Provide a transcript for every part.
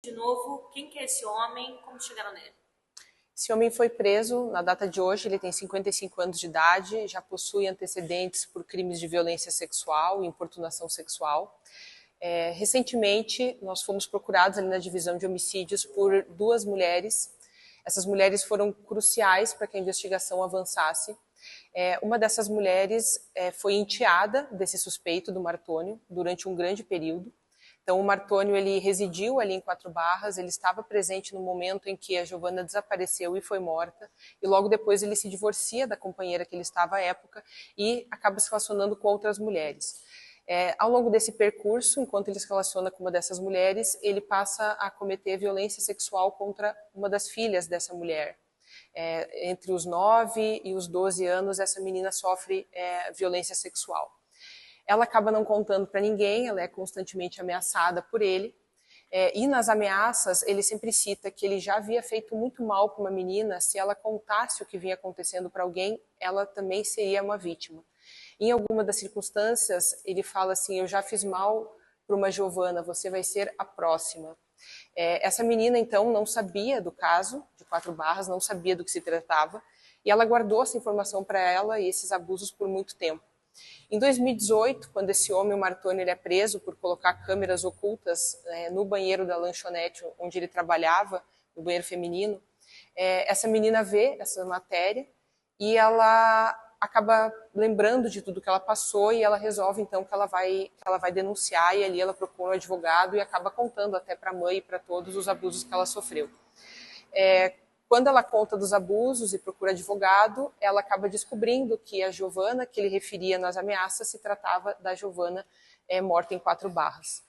De novo, quem que é esse homem? Como chegaram nele? Esse homem foi preso na data de hoje, ele tem 55 anos de idade, já possui antecedentes por crimes de violência sexual e importunação sexual. Recentemente, nós fomos procurados ali na divisão de homicídios por duas mulheres. Essas mulheres foram cruciais para que a investigação avançasse. Uma dessas mulheres foi enteada desse suspeito do Martônio durante um grande período. Então, o Martônio ele residiu ali em Quatro Barras, ele estava presente no momento em que a Giovana desapareceu e foi morta, e logo depois ele se divorcia da companheira que ele estava à época e acaba se relacionando com outras mulheres. Ao longo desse percurso, enquanto ele se relaciona com uma dessas mulheres, ele passa a cometer violência sexual contra uma das filhas dessa mulher. Entre os 9 e os 12 anos, essa menina sofre violência sexual. Ela acaba não contando para ninguém, ela é constantemente ameaçada por ele. E nas ameaças, ele sempre cita que ele já havia feito muito mal para uma menina, se ela contasse o que vinha acontecendo para alguém, ela também seria uma vítima. Em alguma das circunstâncias, ele fala assim, eu já fiz mal para uma Giovana, você vai ser a próxima. Essa menina, então, não sabia do caso de Quatro Barras, não sabia do que se tratava, e ela guardou essa informação para ela e esses abusos por muito tempo. Em 2018, quando esse homem, o Martônio, ele é preso por colocar câmeras ocultas no banheiro da lanchonete onde ele trabalhava, no banheiro feminino, essa menina vê essa matéria e ela acaba lembrando de tudo que ela passou e ela resolve então que ela vai denunciar, e ali ela procura um advogado e acaba contando até para a mãe e para todos os abusos que ela sofreu. Quando ela conta dos abusos e procura advogado, ela acaba descobrindo que a Giovana, que ele referia nas ameaças, se tratava da Giovana morta em Quatro Barras.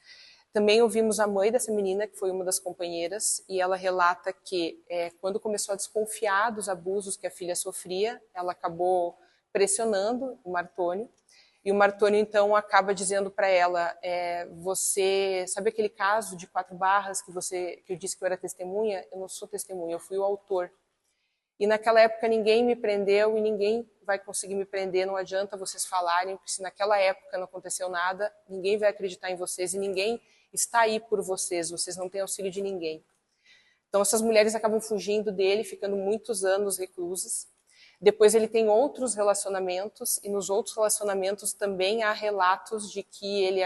Também ouvimos a mãe dessa menina, que foi uma das companheiras, e ela relata que quando começou a desconfiar dos abusos que a filha sofria, ela acabou pressionando o Martônio, e o Martônio, então, acaba dizendo para ela, você sabe aquele caso de Quatro Barras que eu disse que eu era testemunha? Eu não sou testemunha, eu fui o autor. E naquela época ninguém me prendeu e ninguém vai conseguir me prender, não adianta vocês falarem, porque se naquela época não aconteceu nada, ninguém vai acreditar em vocês e ninguém está aí por vocês, vocês não têm auxílio de ninguém. Então essas mulheres acabam fugindo dele, ficando muitos anos reclusas. Depois ele tem outros relacionamentos, e nos outros relacionamentos também há relatos de que ele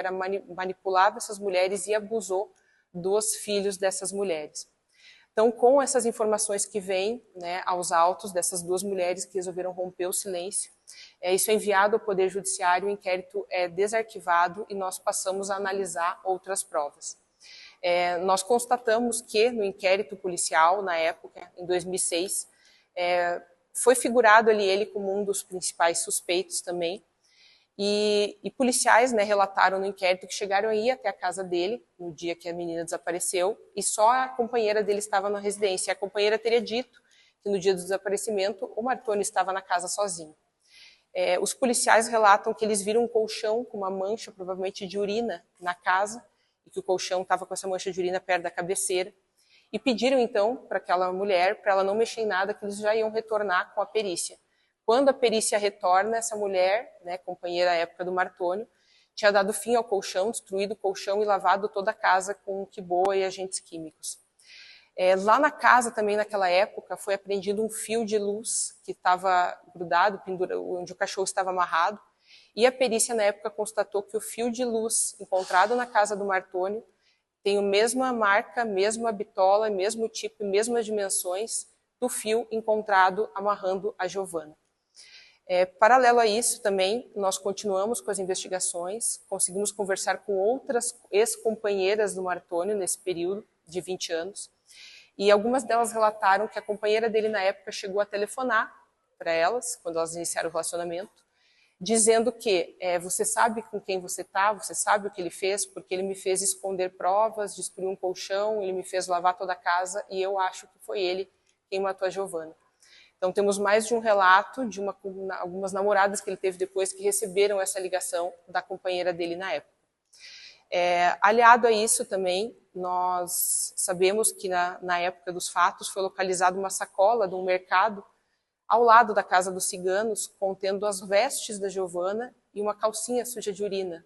manipulava essas mulheres e abusou dos filhos dessas mulheres. Então, com essas informações que vêm aos autos dessas duas mulheres que resolveram romper o silêncio, isso é enviado ao Poder Judiciário, o inquérito é desarquivado e nós passamos a analisar outras provas. Nós constatamos que no inquérito policial, na época, em 2006, foi figurado ali ele como um dos principais suspeitos também, e policiais relataram no inquérito que chegaram a ir até a casa dele no dia que a menina desapareceu e só a companheira dele estava na residência. A companheira teria dito que no dia do desaparecimento o Martônio estava na casa sozinho. Os policiais relatam que eles viram um colchão com uma mancha, provavelmente de urina, na casa, e que o colchão estava com essa mancha de urina perto da cabeceira. E pediram então para aquela mulher, para ela não mexer em nada, que eles já iam retornar com a perícia. Quando a perícia retorna, essa mulher, companheira à época do Martônio, tinha dado fim ao colchão, destruído o colchão e lavado toda a casa com quiboa e agentes químicos. Lá na casa também, naquela época, foi apreendido um fio de luz que estava grudado, onde o cachorro estava amarrado, e a perícia na época constatou que o fio de luz encontrado na casa do Martônio tem a mesma marca, mesma bitola, mesmo tipo e mesmas dimensões do fio encontrado amarrando a Giovana. Paralelo a isso também, nós continuamos com as investigações, conseguimos conversar com outras ex-companheiras do Martônio nesse período de 20 anos, e algumas delas relataram que a companheira dele na época chegou a telefonar para elas, quando elas iniciaram o relacionamento, dizendo que você sabe com quem você está, você sabe o que ele fez, porque ele me fez esconder provas, destruir um colchão, ele me fez lavar toda a casa e eu acho que foi ele quem matou a Giovana. Então temos mais de um relato de algumas namoradas que ele teve depois que receberam essa ligação da companheira dele na época. Aliado a isso também, nós sabemos que na época dos fatos foi localizada uma sacola de um mercado ao lado da casa dos ciganos, contendo as vestes da Giovana e uma calcinha suja de urina,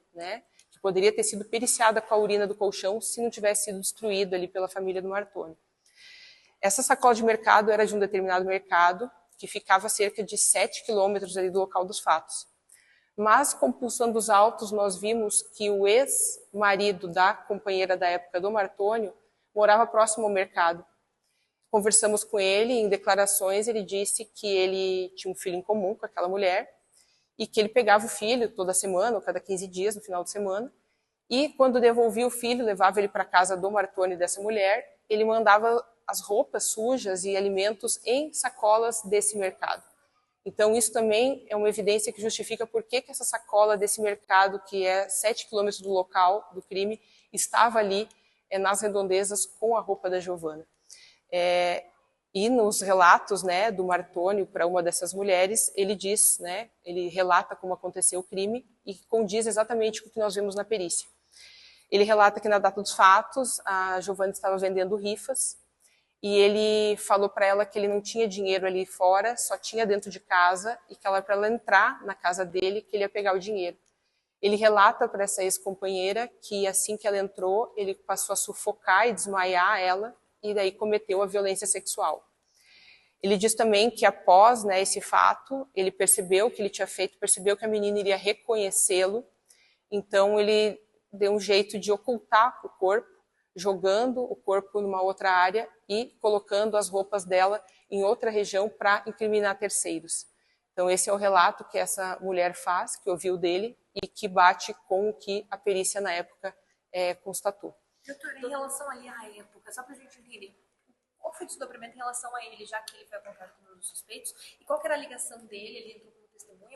que que poderia ter sido periciada com a urina do colchão se não tivesse sido destruído ali pela família do Martoni. Essa sacola de mercado era de um determinado mercado, que ficava a cerca de 7 quilômetros ali do local dos fatos. Mas, compulsando os autos, nós vimos que o ex-marido da companheira da época do Martônio morava próximo ao mercado. Conversamos com ele, em declarações ele disse que ele tinha um filho em comum com aquela mulher e que ele pegava o filho toda semana, ou cada 15 dias, no final de semana, e quando devolvia o filho, levava ele para a casa do Martoni dessa mulher, ele mandava as roupas sujas e alimentos em sacolas desse mercado. Então, isso também é uma evidência que justifica por que essa sacola desse mercado, que é 7 quilômetros do local do crime, estava ali nas redondezas com a roupa da Giovanna. E nos relatos, né, do Martônio para uma dessas mulheres, ele diz, né, ele relata como aconteceu o crime e condiz exatamente com o que nós vimos na perícia. Ele relata que na data dos fatos, a Giovanna estava vendendo rifas e ele falou para ela que ele não tinha dinheiro ali fora, só tinha dentro de casa e que ela para ela entrar na casa dele que ele ia pegar o dinheiro. Ele relata para essa ex-companheira que assim que ela entrou, ele passou a sufocar e desmaiar ela e daí cometeu a violência sexual. Ele diz também que após, né, esse fato, ele percebeu o que ele tinha feito, percebeu que a menina iria reconhecê-lo, então ele deu um jeito de ocultar o corpo, jogando o corpo numa outra área e colocando as roupas dela em outra região para incriminar terceiros. Então esse é o relato que essa mulher faz, que ouviu dele e que bate com o que a perícia na época constatou. Doutora, em relação ali à época, só para a gente entender, qual foi o desdobramento em relação a ele, já que ele foi apontado como um dos suspeitos, e qual que era a ligação dele, ele entrou como testemunha?